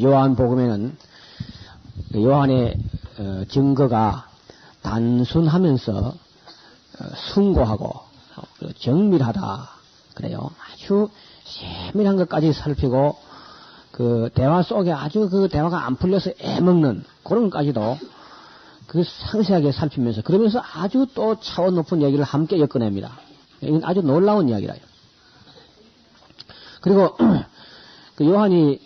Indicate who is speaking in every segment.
Speaker 1: 요한복음에는 요한의 증거가 단순하면서 숭고하고 정밀하다 그래요. 아주 세밀한 것까지 살피고 그 대화 속에 아주 그 대화가 안 풀려서 애먹는 그런 것까지도 그 상세하게 살피면서 그러면서 아주 또 차원 높은 얘기를 함께 엮어냅니다. 이건 아주 놀라운 이야기라요. 그리고 그 요한이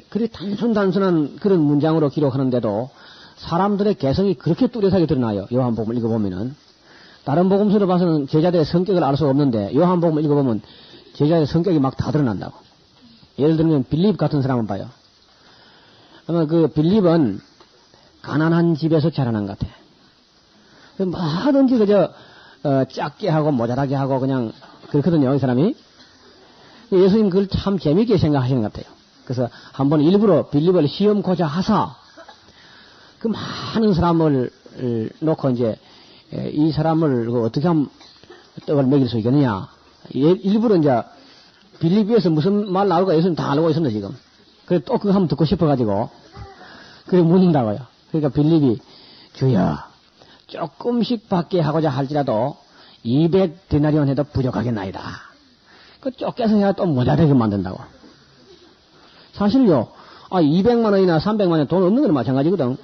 Speaker 1: 그렇게 단순한 그런 문장으로 기록하는데도 사람들의 개성이 그렇게 뚜렷하게 드러나요. 요한복음을 읽어보면은 다른 복음서를 봐서는 제자들의 성격을 알 수가 없는데 요한복음을 읽어보면 제자의 성격이 막 다 드러난다고. 예를 들면 빌립 같은 사람을 봐요. 아마 그 빌립은 가난한 집에서 자라난 것 같아. 뭐든지 그저 작게 하고 모자라게 하고 그냥 그렇거든요. 이 사람이. 예수님 그걸 참 재미있게 생각하시는 것 같아요. 그래서 한번 일부러 빌립을 시험코자 하사 그 많은 사람을 놓고 이제 이 사람을 어떻게 하면 떡을 먹일 수 있겠느냐. 일부러 이제 빌립에서 무슨 말 나올까 예수님 다 알고 있습니다 지금. 그래 또 그거 한번 듣고 싶어가지고 그래 묻는다고요. 그러니까 빌립이 주여 조금씩 받게 하고자 할지라도 200데나리온 해도 부족하겠나이다. 그 쫓겨서 해야 또 모자라게 만든다고. 사실요 200만 원이나 300만 원 돈 없는 거는 마찬가지거든.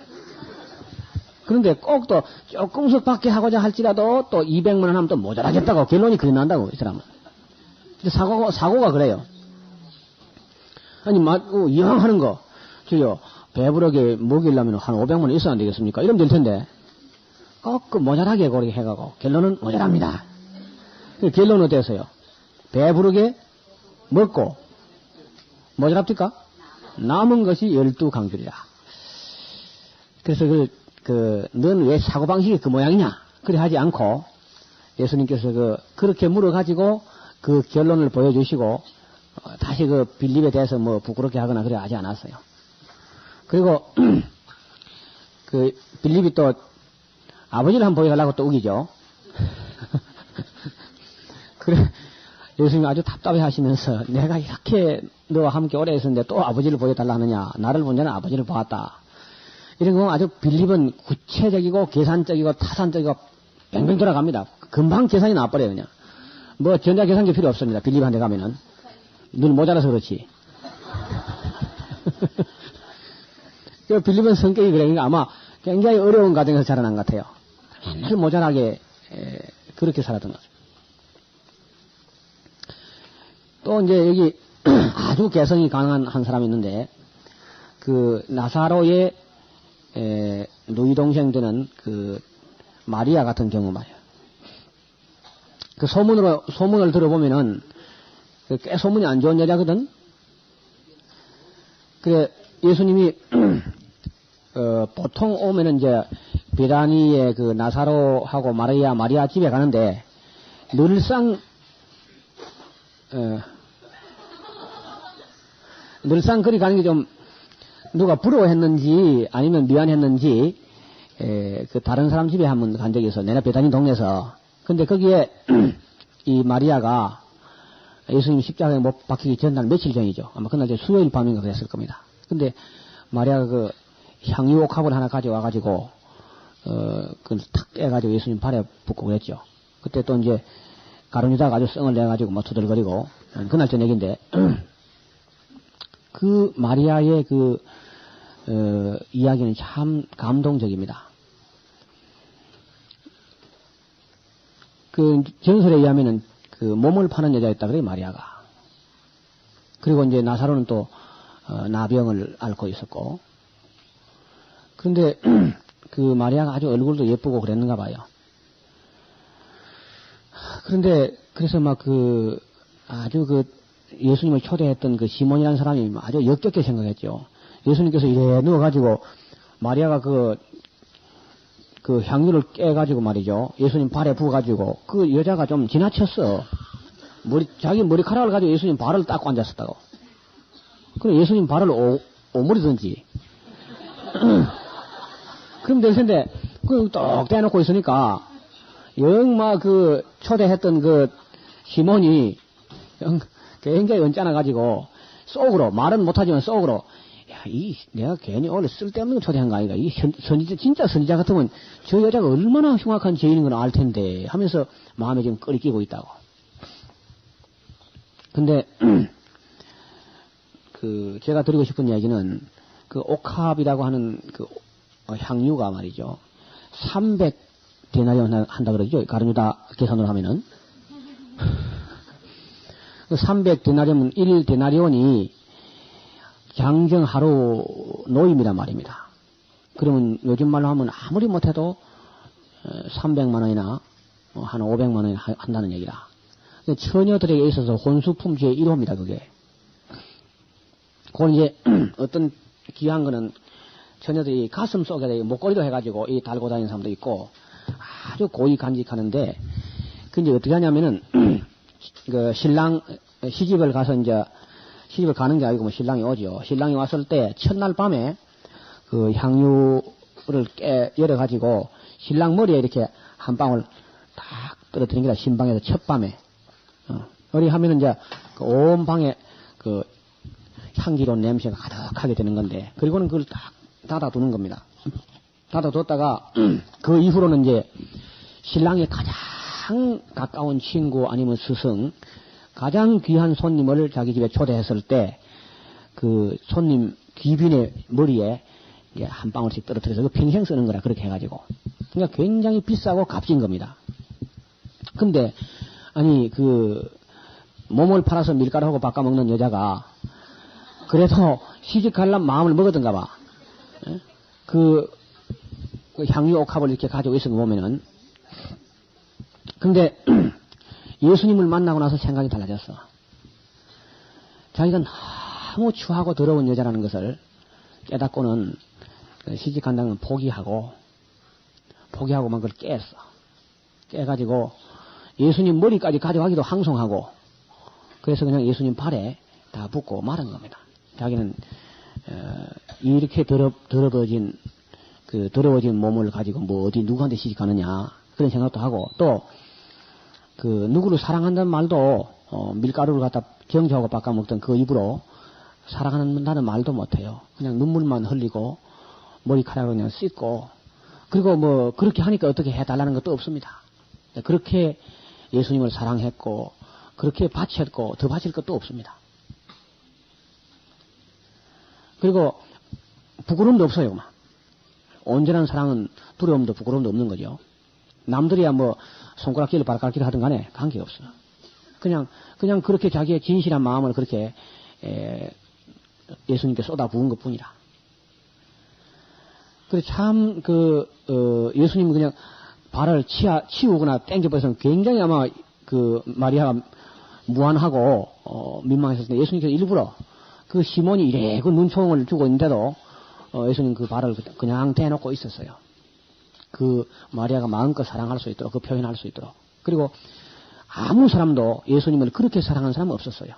Speaker 1: 그런데 꼭 또 조금씩 받게 하고자 할지라도 또 200만 원 하면 또 모자라겠다고 결론이 그리 난다고 이 사람은. 사고가 그래요. 아니 이왕 하는 거 저요 배부르게 먹이려면 한 500만 원 있어야 안 되겠습니까? 이러면 될 텐데 꼭 그 모자라게 그렇게 해가고 결론은 모자랍니다. 결론은 어땠어요? 배부르게 먹고 모자랍니까? 남은 것이 12강줄이라. 그래서 넌 왜 사고방식이 그 모양이냐? 그래 하지 않고 예수님께서 그렇게 물어가지고 그 결론을 보여주시고 다시 그 빌립에 대해서 뭐 부끄럽게 하거나 그래 하지 않았어요. 그리고 그 빌립이 또 아버지를 한번 보여달라고 또 우기죠. 그래 예수님이 아주 답답해 하시면서 내가 이렇게 너와 함께 오래 있었는데 또 아버지를 보여달라 하느냐. 나를 본 자는 아버지를 보았다. 이런 거 아주 빌립은 구체적이고 계산적이고 타산적이고 뱅뱅 돌아갑니다. 금방 계산이 나와버려요 그냥. 뭐 전자계산기 필요 없습니다. 빌립한테 가면은. 눈 모자라서 그렇지. 빌립은 성격이 그래. 그러니까 아마 굉장히 어려운 가정에서 자라난 것 같아요. 맨날 모자라게 그렇게 살았던 거죠. 또 이제 여기 아주 개성이 강한 한 사람이 있는데 그 나사로의 누이 동생 되는 그 마리아 같은 경우 말이에요. 그 소문을 들어보면은 꽤 소문이 안 좋은 여자거든. 그래 예수님이 보통 오면은 이제 베다니의 그 나사로하고 마리아 집에 가는데 늘상 그리 가는 게 좀 누가 부러워했는지 아니면 미안했는지 그 다른 사람 집에 한번 간 적이 있어. 내가 베다니 동네에서. 근데 거기에 이 마리아가 예수님 십자가에 못 박히기 전날 며칠 전이죠. 아마 그날 수요일 밤인가 그랬을 겁니다. 근데 마리아가 그 향유 옥합을 하나 가져와가지고 그걸 탁 떼가지고 예수님 발에 붓고 그랬죠. 그때 또 이제 가룟유다가 아주 썽을 내가지고 뭐 투덜거리고 그날 저녁인데 그 마리아의 그 이야기는 참 감동적입니다. 그 전설에 의하면은 그 몸을 파는 여자였다 그래요 마리아가. 그리고 이제 나사로는 또 나병을 앓고 있었고. 그런데 그 마리아가 아주 얼굴도 예쁘고 그랬는가 봐요. 그런데 그래서 막 아주 예수님을 초대했던 그 시몬이라는 사람이 아주 역겹게 생각했죠. 예수님께서 이래 누워가지고 마리아가 그 향유를 깨가지고 말이죠. 예수님 발에 부어가지고 그 여자가 좀 지나쳤어. 자기 머리카락을 가지고 예수님 발을 닦고 앉았었다고. 그럼 예수님 발을 오므리든지. 그럼 될 텐데, 똑 떼놓고 있으니까, 막 초대했던 시몬이 굉장히 언짢아가지고, 속으로, 말은 못하지만 속으로, 야, 내가 괜히 원래 쓸데없는 거 초대한 거 아닌가. 진짜 선지자 같으면 저 여자가 얼마나 흉악한 죄인인 걸 알 텐데 하면서 마음에 지금 끓이 끼고 있다고. 근데, 제가 드리고 싶은 이야기는 옥합이라고 하는 향유가 말이죠. 300데나리온 한다 그러죠. 가룟유다 계산으로 하면은. 300데나리온은 1데나리온이 장정 하루 노임이란 말입니다. 그러면 요즘 말로 하면 아무리 못해도 300만 원이나 한 500만 원이나 한다는 얘기다. 처녀들에게 있어서 혼수품 죄 1호입니다, 그게. 그건 이제 어떤 귀한 거는 처녀들이 가슴 속에 목걸이도 해가지고 이 달고 다니는 사람도 있고 아주 고이 간직하는데, 그 이제 어떻게 하냐면은 신랑 시집을 가서 이제 시집을 가는 게 아니고 뭐 신랑이 오죠. 신랑이 왔을 때 첫날 밤에 향유를 열어가지고 신랑 머리에 이렇게 한 방울 딱 떨어뜨린 게다, 신방에서 첫 밤에. 어리 하면은 이제 온 방에 향기로운 냄새가 가득하게 되는 건데, 그리고는 그걸 딱 닫아두는 겁니다. 닫아뒀다가 그 이후로는 이제 신랑의 가장 가까운 친구 아니면 스승, 가장 귀한 손님을 자기 집에 초대했을 때 그 손님 귀빈의 머리에 이제 한 방울씩 떨어뜨려서 평생 쓰는 거라, 그렇게 해가지고. 그러니까 굉장히 비싸고 값진 겁니다. 근데 아니 몸을 팔아서 밀가루하고 바꿔먹는 여자가 그래도 시집가려면 마음을 먹었던가 봐. 그 향유 옥합을 이렇게 가지고 있은 거 보면은. 근데 예수님을 만나고 나서 생각이 달라졌어. 자기가 너무 추하고 더러운 여자라는 것을 깨닫고는 시집간다는 건 포기하고만 그걸 깼어. 깨가지고 예수님 머리까지 가져가기도 항송하고, 그래서 그냥 예수님 발에 다 붓고 말은 겁니다. 자기는 이렇게 더러워진 몸을 가지고 뭐 어디 누구한테 시집가느냐 그런 생각도 하고, 또 누구를 사랑한다는 말도 밀가루를 갖다 정조하고 바꿔먹던 그 입으로 사랑한다는 말도 못해요. 그냥 눈물만 흘리고 머리카락을 그냥 씻고, 그리고 뭐 그렇게 하니까 어떻게 해달라는 것도 없습니다. 그렇게 예수님을 사랑했고 그렇게 바쳤고 더 바칠 것도 없습니다. 그리고 부끄러움도 없어요. 막. 온전한 사랑은 두려움도 부끄러움도 없는 거죠. 남들이야 뭐 손가락질 발가락질 하든 간에 관계없어. 그냥 그렇게 자기의 진실한 마음을 그렇게 예수님께 쏟아 부은 것 뿐이라. 그래서 참 예수님은 그냥 발을 치우거나 땡겨버려서 굉장히 아마 마리아가 무안하고 민망했을 때 예수님께서 일부러 시몬이 이래 눈총을 주고 있는데도 예수님 그 발을 그냥 대놓고 있었어요. 마리아가 마음껏 사랑할 수 있도록, 표현할 수 있도록. 그리고 아무 사람도 예수님을 그렇게 사랑하는 사람은 없었어요.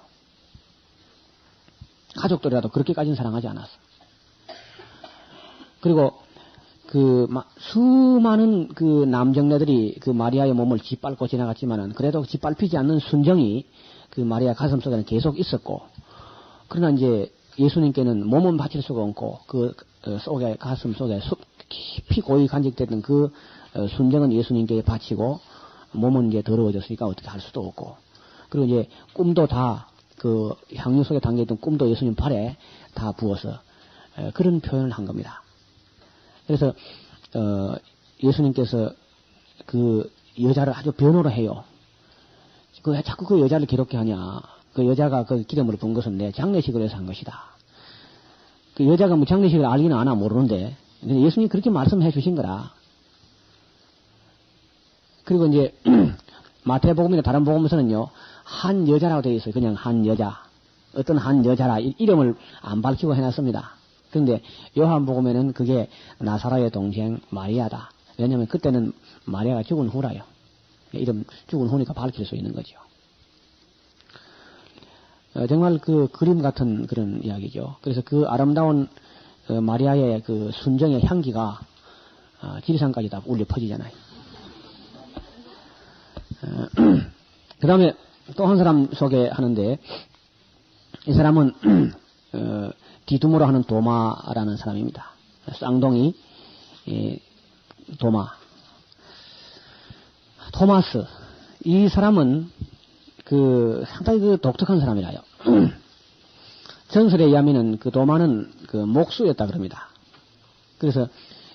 Speaker 1: 가족들이라도 그렇게까지는 사랑하지 않았어. 그리고 수많은 남정네들이 마리아의 몸을 짓밟고 지나갔지만은 그래도 짓밟히지 않는 순정이 마리아 가슴 속에는 계속 있었고, 그러나 이제 예수님께는 몸은 바칠 수가 없고 가슴 속에 깊이 고이 간직됐던 순정은 예수님께 바치고 몸은 이제 더러워졌으니까 어떻게 할 수도 없고, 그리고 이제 꿈도 다 향유 속에 담겨있던 꿈도 예수님 팔에 다 부어서 그런 표현을 한 겁니다. 그래서 예수님께서 여자를 아주 변호를 해요. 자꾸 그 여자를 괴롭게 하냐. 그 여자가 기름을 본 것은 내 장례식을 해서 한 것이다. 그 여자가 뭐 장례식을 알기는 아나 모르는데 예수님이 그렇게 말씀해 주신 거라. 그리고 이제 마태복음이나 다른 복음에서는요, 한 여자라고 되어 있어요. 그냥 한 여자. 어떤 한 여자라 이름을 안 밝히고 해놨습니다. 그런데 요한복음에는 그게 나사로의 동생 마리아다. 왜냐하면 그때는 마리아가 죽은 후라요. 이름 죽은 후니까 밝힐 수 있는 거죠. 정말 그림 같은 그런 이야기죠. 그래서 아름다운 마리아의 순정의 향기가 지리산까지 다 울려 퍼지잖아요. 그 다음에 또 한 사람 소개하는데, 이 사람은 디두모로 하는 도마라는 사람입니다. 쌍둥이 도마. 토마스. 이 사람은 상당히 독특한 사람이라요. 전설에 의하면은 도마는 목수였다 그럽니다. 그래서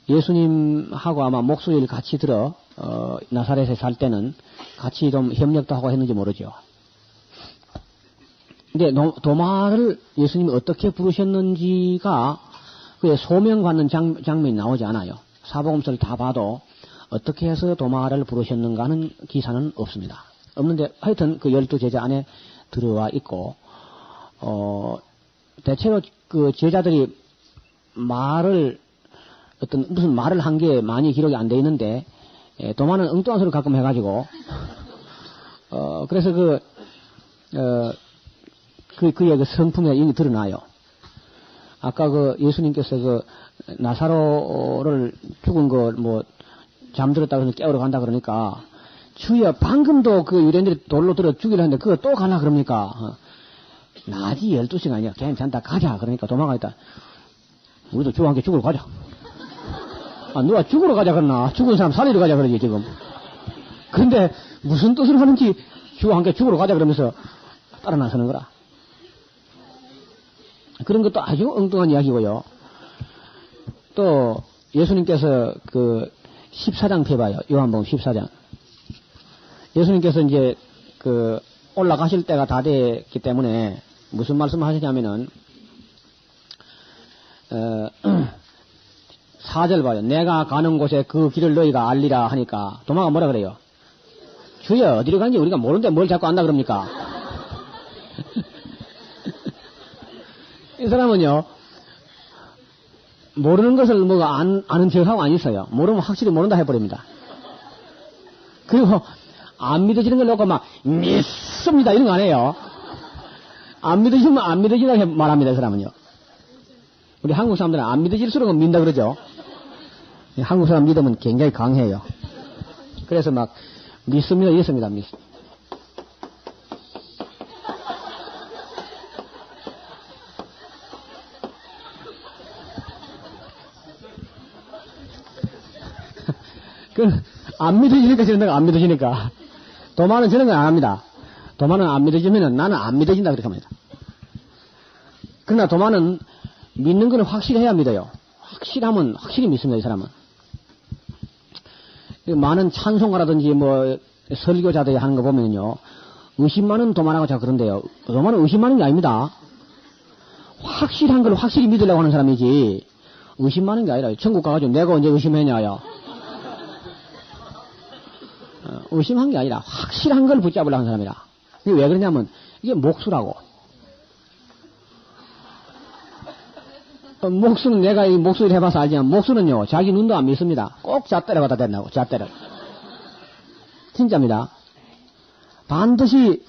Speaker 1: 예수님하고 아마 목수일 같이 들어 나사렛에 살 때는 같이 좀 협력도 하고 했는지 모르죠. 근데 도마를 예수님이 어떻게 부르셨는지가 그의 소명받는 장면이 나오지 않아요. 사복음서를 다 봐도 어떻게 해서 도마를 부르셨는가 하는 기사는 없습니다. 없는데 하여튼 12제자 안에 들어와 있고 대체로 제자들이 무슨 말을 한 게 많이 기록이 안 돼 있는데 도마는 엉뚱한 소리를 가끔 해가지고 그래서 그의 성품에 이미 드러나요. 아까 예수님께서 나사로를 죽은 잠들었다고 해서 깨우러 간다 그러니까, 주여, 방금도 유대인들이 돌로 들어 죽이려 하는데 그거 또 가나 그럽니까? 낮이 12시가 아니야. 괜찮다. 가자. 그러니까 도망가 있다. 우리도 주와 함께 죽으러 가자. 누가 죽으러 가자 그러나? 죽은 사람 살리러 가자 그러지, 지금. 그런데 무슨 뜻을 하는지 주와 함께 죽으러 가자 그러면서 따라 나서는 거라. 그런 것도 아주 엉뚱한 이야기고요. 또 예수님께서 14장 펴봐요. 요한복음 14장. 예수님께서 이제 올라가실 때가 다 됐기 때문에 무슨 말씀을 하시냐면은 4절 봐요. 내가 가는 곳에 그 길을 너희가 알리라 하니까 도마가 뭐라 그래요? 주여, 어디로 가는지 우리가 모르는데 뭘 자꾸 안다 그럽니까? 이 사람은요, 모르는 것을 아는 척하고 안 있어요. 모르면 확실히 모른다 해버립니다. 그리고 안 믿어지는 걸 놓고 막 믿습니다 이런 거 안 해요. 안 믿어지면 안 믿어지다고 말합니다. 이 사람은요. 우리 한국 사람들은 안 믿어질수록 믿는다 그러죠. 한국 사람 믿으면 굉장히 강해요. 그래서 막 믿습니다 이랬습니다. 믿습니다. 안 믿어지니까 저런 데가 안 믿어지니까. 도마는 저런 건 안 합니다. 도마는 안 믿어지면은 나는 안 믿어진다 그렇게 합니다. 그러나 도마는 믿는 거는 확실해야 믿어요. 확실하면 확실히 믿습니다, 이 사람은. 많은 찬송가라든지 설교자들이 하는 거 보면요. 의심많은 도마라고 자꾸 그런데요. 도마는 의심많은 게 아닙니다. 확실한 걸 확실히 믿으려고 하는 사람이지, 의심많은 게 아니라, 천국 가가지고 내가 언제 의심했냐요. 의심한 게 아니라 확실한 걸 붙잡으려고 하는 사람이라. 이게 왜 그러냐면 이게 목수라고. 목수는 내가 이 목수를 해봐서 알지만 목수는요 자기 눈도 안 믿습니다. 꼭 잣대를 갖다 댄다고. 잣대를. 진짜입니다. 반드시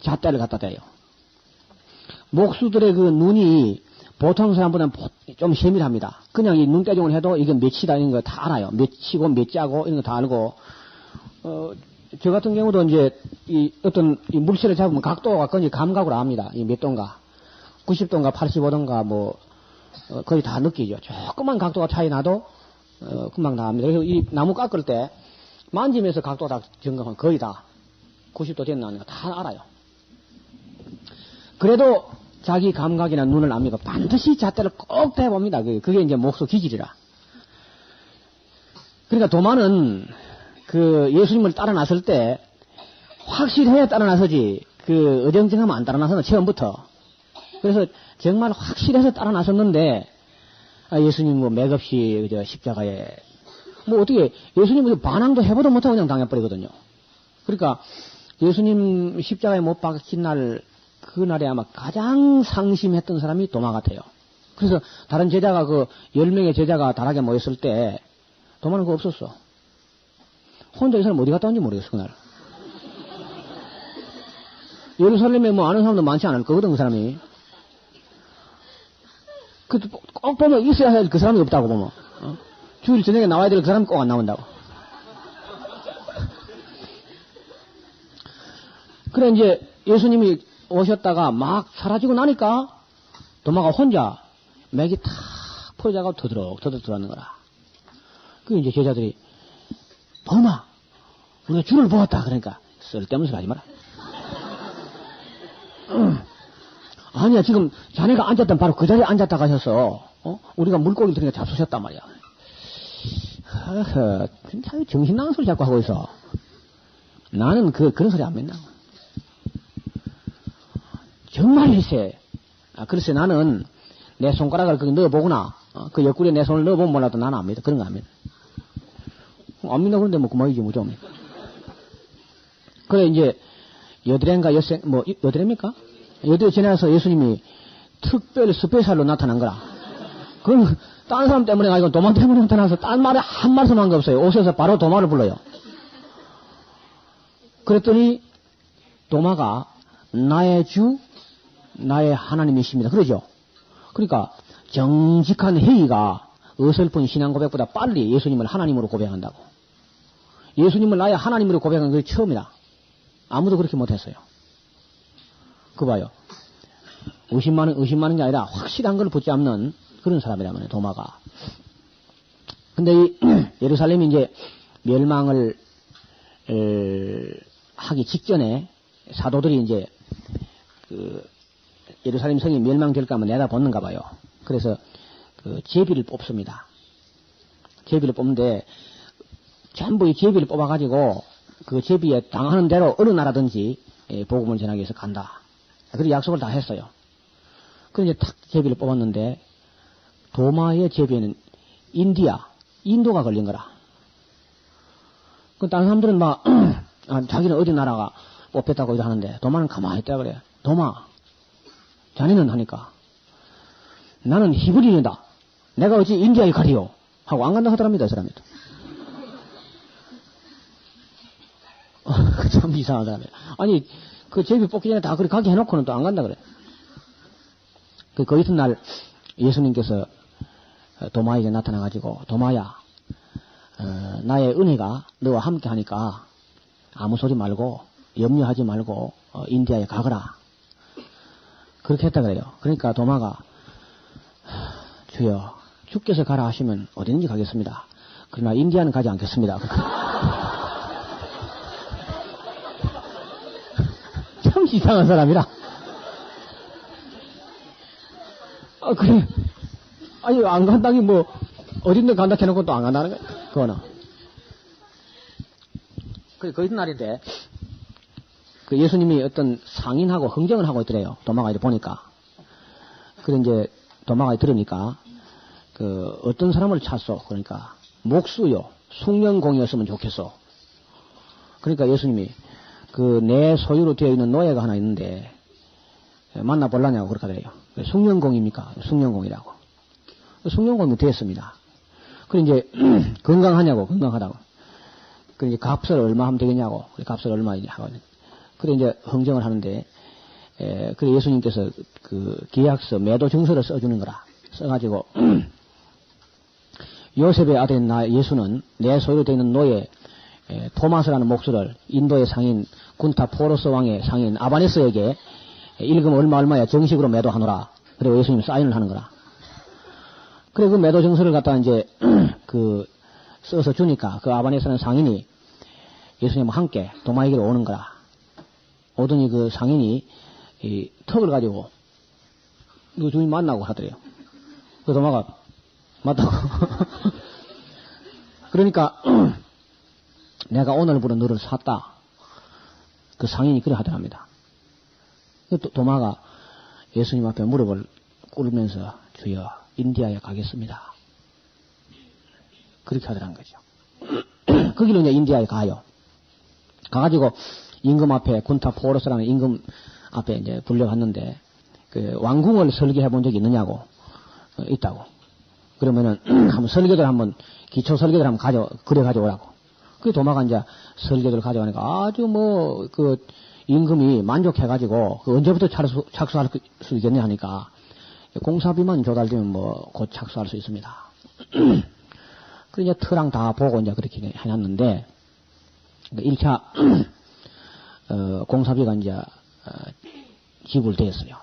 Speaker 1: 잣대를 갖다 대요. 목수들의 눈이 보통 사람보다는 좀 세밀합니다. 그냥 이 눈대중을 해도 이게 몇이다 이런 거 다 알아요. 몇이고 몇 자고 이런 거 다 알고. 저 같은 경우도 이제 어떤 물체를 잡으면 각도가 거의 감각으로 압니다. 몇 도인가, 90도인가, 85도인가 거의 다 느끼죠. 조그만 각도가 차이 나도 금방 다 압니다. 그래서 이 나무 깎을 때 만지면서 각도가 다 점검하면 거의 다 90도 됐나 안 됐나 다 알아요. 그래도 자기 감각이나 눈을 압니까? 반드시 잣대를 꼭 대봅니다. 그게 이제 목수 기질이라. 그러니까 도마는 예수님을 따라 나설 때 확실해야 따라 나서지 어정쩡하면 안 따라 나서는 처음부터. 그래서 정말 확실해서 따라 나섰는데 예수님 맥없이 십자가에 어떻게 예수님 반항도 해보도 못하고 그냥 당해버리거든요. 그러니까 예수님 십자가에 못 박힌 날 그날에 아마 가장 상심했던 사람이 도마 같아요. 그래서 다른 제자가 10명의 제자가 다락에 모였을 때 도마는 그거 없었어. 혼자 이 사람 어디 갔다 온지 모르겠어, 그날. 예루살렘에 아는 사람도 많지 않을 거거든, 그 사람이. 꼭 보면 있어야 할 그 사람이 없다고 보면. 주일 저녁에 나와야 될 그 사람이 꼭 안 나온다고. 그래, 이제 예수님이 오셨다가 막 사라지고 나니까 도마가 혼자 맥이 탁 퍼져가고 터득 들어가는 거라. 그 이제 제자들이, 도마! 우리가 줄을 보았다. 그러니까, 쓸데없는 소리 하지 마라. 아니야, 지금 자네가 앉았던 바로 그 자리에 앉았다 가셔서, 우리가 물고기를 들으니까 잡수셨단 말이야. 진짜 정신 나간 소리 자꾸 하고 있어. 나는 그런 소리 안 믿나. 정말일세. 글쎄 나는 내 손가락을 거기 넣어보거나, 그 옆구리에 내 손을 넣어보면 몰라도 나는 안 믿어. 그런 거 안 믿어. 안 믿어 그런데 뭐 그만이지 뭐 좀. 그래 이제 여드레인가 여드레입니까? 여드레 지나서 예수님이 특별 스페셜로 나타난 거라. 그건 딴 사람 때문에 아니고 도마 때문에 나타나서 딴 말에 한 말씀 한 게 없어요. 오셔서 바로 도마를 불러요. 그랬더니 도마가 나의 주, 나의 하나님이십니다. 그러죠? 그러니까 정직한 회의가 어설픈 신앙 고백보다 빨리 예수님을 하나님으로 고백한다고. 예수님을 나의 하나님으로 고백한 게 처음이다. 아무도 그렇게 못했어요. 그 봐요. 의심하는 게 아니라 확실한 걸 붙잡는 그런 사람이라면 도마가. 근데 이 예루살렘이 이제 멸망을 하기 직전에 사도들이 이제 그 예루살렘 성이 멸망될까 하면 내다봤는가 봐요. 그래서 그 제비를 뽑습니다. 제비를 뽑는데 전부 이 제비를 뽑아가지고 그 제비에 당하는 대로 어느 나라든지 복음을 전하기 위해서 간다. 그리고 약속을 다 했어요. 그래서 이제 탁 제비를 뽑았는데 도마의 제비에는 인도가 걸린 거라. 그 다른 사람들은 막 자기는 어디 나라가 뽑혔다고 하는데 도마는 가만히 있다 그래. 도마, 자네는 하니까 나는 히브리인이다. 내가 어찌 인디아에 가리요? 하고 안 간다 하더랍니다, 이 사람이. 참 이상한 사람이야. 아니, 그 제비 뽑기 전에 다 그렇게 가게 해놓고는 또 안 간다 그래. 그 이튿날 예수님께서 도마에게 나타나가지고, 도마야, 나의 은혜가 너와 함께 하니까 아무 소리 말고, 염려하지 말고, 인디아에 가거라. 그렇게 했다 그래요. 그러니까 도마가, 주여, 주께서 가라 하시면 어디든지 가겠습니다. 그러나 인디아는 가지 않겠습니다. 참 이상한 사람이라. 그래. 아니, 안 간다기 뭐, 어딘데 간다 해놓고 또 안 간다는 거야. 그거는. 그 이튿날인데, 그 예수님이 어떤 상인하고 흥정을 하고 있더래요. 도마가 이렇게 보니까. 그래 이제 도마가 들으니까, 어떤 사람을 찾소? 그러니까, 목수요. 숭령공이었으면 좋겠소. 그러니까 예수님이, 내 소유로 되어 있는 노예가 하나 있는데, 만나보려냐고 그렇게 하더래요. 숭령공입니까? 숭령공이라고. 숭령공이 됐습니다. 그래 이제, 건강하다고. 그래 이제 값을 얼마 하면 되겠냐고. 값을 얼마 하고. 그래 이제 흥정을 하는데, 그래 예수님께서 계약서, 매도 증서를 써주는 거라. 써가지고, 요셉의 아들인 나 예수는 내 소유로 되어 있는 노예, 토마스라는 목수를 인도의 상인 군타 포로스 왕의 상인 아바네스에게 일금 얼마야 정식으로 매도하노라. 그리고 예수님 사인을 하는 거라. 그래 그 매도 증서를 갖다 이제 써서 주니까 그 아바네스라는 상인이 예수님과 함께 도마에게로 오는 거라. 오더니 그 상인이 이 턱을 가지고 그 주인 만나고 하더래요. 그 도마가 맞다고. 그러니까 내가 오늘부로 너를 샀다. 그 상인이 그래 하더랍니다. 도마가 예수님 앞에 무릎을 꿇으면서 주여 인디아에 가겠습니다. 그렇게 하더란 거죠. 거기로 이제 인디아에 가요. 가가지고 임금 앞에 군타 포로스라는 임금 앞에 이제 불려갔는데 그 왕궁을 설계해 본 적이 있느냐고 있다고. 그러면은 한번 기초 설계를 한번 그려 가져오라고. 그 도마가 이제 설계도를 가져가니까 아주 임금이 만족해가지고 언제부터 착수할 수 있겠냐 하니까 공사비만 조달되면 곧 착수할 수 있습니다. 그 이제 터랑 다 보고 이제 그렇게 해놨는데 1차 공사비가 이제 지불되었어요.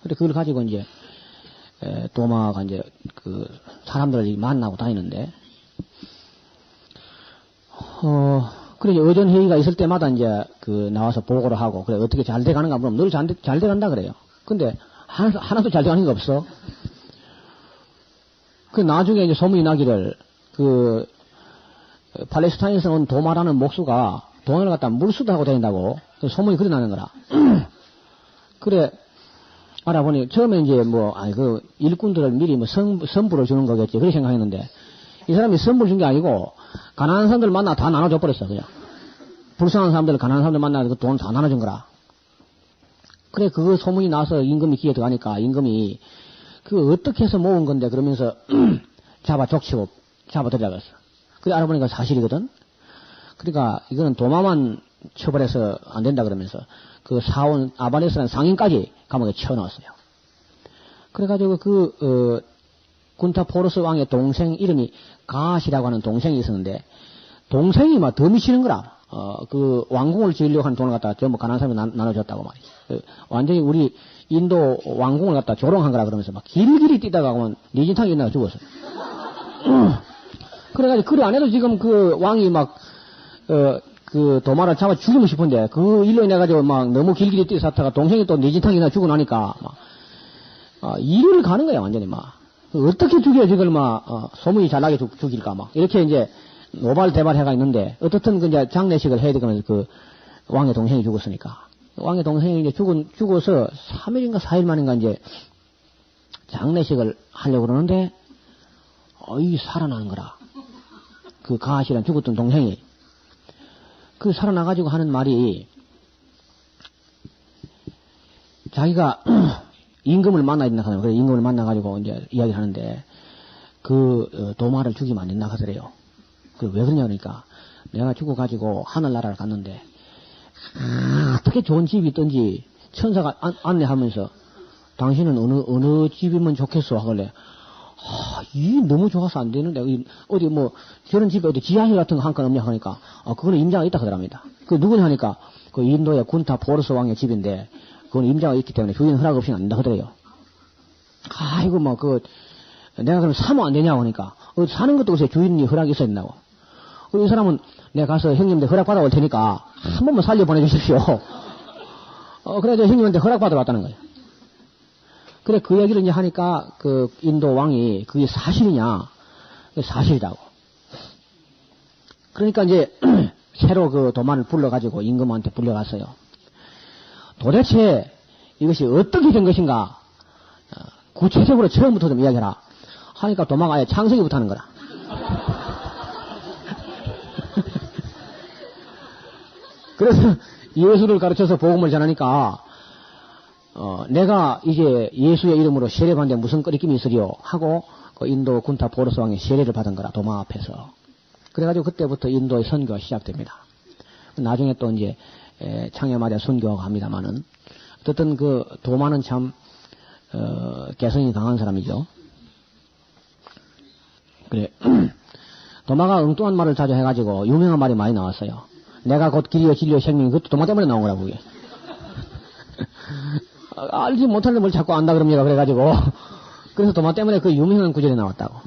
Speaker 1: 근데 그걸 가지고 이제 도마가 이제 그 사람들을 만나고 다니는데, 그래, 의전 회의가 있을 때마다 이제 그 나와서 보고를 하고, 그래, 어떻게 잘 돼가는가 물으면 늘 잘 돼간다 그래요. 근데 하나도 잘 돼가는 게 없어. 그 나중에 이제 소문이 나기를, 그, 팔레스타인에서 온 도마라는 목수가 돈을 갖다 물수도 하고 다닌다고, 그 소문이 그래 나는 거라. 그래, 알아보니, 처음에 이제 그 일꾼들을 미리 선물을 주는 거겠지. 그렇게 생각했는데, 이 사람이 선물 준 게 아니고, 가난한 사람들 만나 다 나눠줘 버렸어, 그냥. 불쌍한 사람들, 가난한 사람들 만나 그 돈 다 나눠준 거라. 그래, 그 소문이 나서 임금이 귀에 들어가니까, 임금이, 그 어떻게 해서 모은 건데, 그러면서, 족치고, 잡아들이라고 했어. 그래, 알아보니까 사실이거든? 그러니까, 이거는 도마만 처벌해서 안 된다 그러면서, 그 사원, 아바네스라는 상인까지 감옥에 쳐넣었어요. 그래가지고 군타 포르스 왕의 동생 이름이 가시라고 하는 동생이 있었는데, 동생이 막 더 미치는 거라. 그 왕궁을 지으려고 하는 돈을 갖다가 전부 가난한 사람이 나눠줬다고 말이지. 완전히 우리 인도 왕궁을 갖다 조롱한 거라 그러면서 막 길길이 뛰다가 보면 니진탕이 있나가 죽었어. 그래가지고 그래 안 해도 지금 그 왕이 막, 그 도마를 잡아 죽이고 싶은데 그 일로 인해 가지고 막 너무 길길이 뛰어 샀다가 동생이 또 니진탕이나 죽고 나니까 막 이를 가는 거야 완전히 막. 어떻게 죽여야지 그걸 막 소문이 잘 나게 죽일까 막 이렇게 이제 노발대발해가 있는데 어떻든 그 이제 장례식을 해야 되면서 그 왕의 동생이 죽었으니까 왕의 동생이 이제 죽어서 3일인가 4일 만인가 이제 장례식을 하려고 그러는데 살아나는 거라. 그 가시란 죽었던 동생이 그 살아나가지고 하는 말이 자기가 임금을 만나야 된다 하잖아요. 그래서 임금을 만나가지고 이제 이야기를 하는데 그 도마를 죽이면 안 된다 하더래요. 그 왜 그러냐 그러니까 내가 죽어가지고 하늘나라를 갔는데 어떻게 좋은 집이 있던지 천사가 안내하면서 당신은 어느 집이면 좋겠어 하길래 이 너무 좋아서 안 되는데 어디 저런 집에 어디 지하실 같은 거 한 건 없냐 하니까 그거는 임자가 있다 하더랍니다. 그 누구냐 하니까 그 인도의 군타 포르스 왕의 집인데 그건 임자가 있기 때문에 주인 허락 없이는 안 된다 하더래요. 아이고 내가 그럼 사면 안 되냐고 하니까 사는 것도 글쎄 주인이 허락이 있어야 된다고. 이 사람은 내가 가서 형님한테 허락 받아올 테니까 한 번만 살려 보내주십시오. 그래서 형님한테 허락 받아 왔다는 거예요. 그래 그 얘기를 이제 하니까 그 인도 왕이 그게 사실이냐? 사실이라고. 그러니까 이제 새로 그 도마를 불러가지고 임금한테 불려갔어요. 도대체 이것이 어떻게 된 것인가? 구체적으로 처음부터 좀 이야기해라. 하니까 도마가 아예 창세기부터 하는 거라. 그래서 예수를 가르쳐서 복음을 전하니까 내가 이제 예수의 이름으로 세례받는데 무슨 꺼리낌이 있으리요 하고 그 인도 군타 포르스 왕의 세례를 받은 거라 도마 앞에서. 그래가지고 그때부터 인도의 선교가 시작됩니다. 나중에 또 이제 창야마대 선교가 합니다만은 어쨌든 그 도마는 참 개성이 강한 사람이죠. 그래 도마가 엉뚱한 말을 자주 해가지고 유명한 말이 많이 나왔어요. 내가 곧 길이요 진리요 생명이 그것도 도마 때문에 나온 거라고 그게. 알지 못하는 뭘 자꾸 안다 그럽니다. 그래가지고 그래서 도마 때문에 그 유명한 구절이 나왔다고.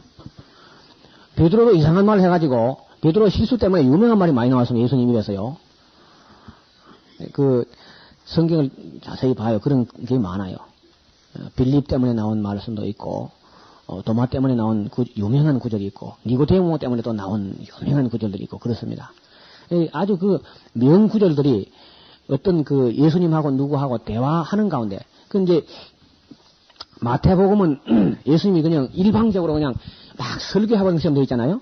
Speaker 1: 베드로도 이상한 말을 해가지고 베드로 실수 때문에 유명한 말이 많이 나왔습니다. 예수님 입에서요. 그 성경을 자세히 봐요. 그런 게 많아요. 빌립 때문에 나온 말씀도 있고 도마 때문에 나온 유명한 구절이 있고 니고데모 때문에 또 나온 유명한 구절들이 있고 그렇습니다. 아주 그 명구절들이 어떤 그 예수님하고 누구하고 대화하는 가운데 그 이제 마태복음은 예수님이 그냥 일방적으로 그냥 막 설교하는 것처럼 되어 있잖아요.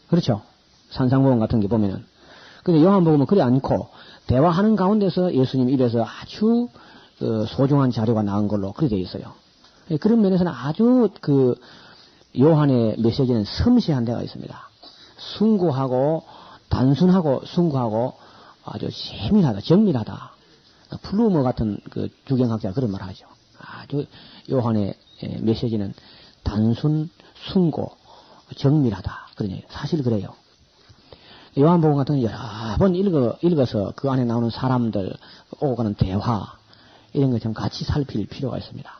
Speaker 1: 그렇죠? 산상복음 같은 게 보면은. 근데 요한복음은 그래 않고 대화하는 가운데서 예수님 입에서 아주 소중한 자료가 나온 걸로 그렇게 되어 있어요. 그런 면에서는 아주 그 요한의 메시지는 섬세한 데가 있습니다. 숭고하고 단순하고 숭고하고 아주 세밀하다, 정밀하다. 플루머 같은 그 주경학자가 그런 말 하죠. 아주 요한의 메시지는 단순, 숭고, 정밀하다. 그런 얘기. 사실 그래요. 요한복음 같은 거 여러 번 읽어서 그 안에 나오는 사람들, 오고 가는 대화, 이런 거 좀 같이 살필 필요가 있습니다.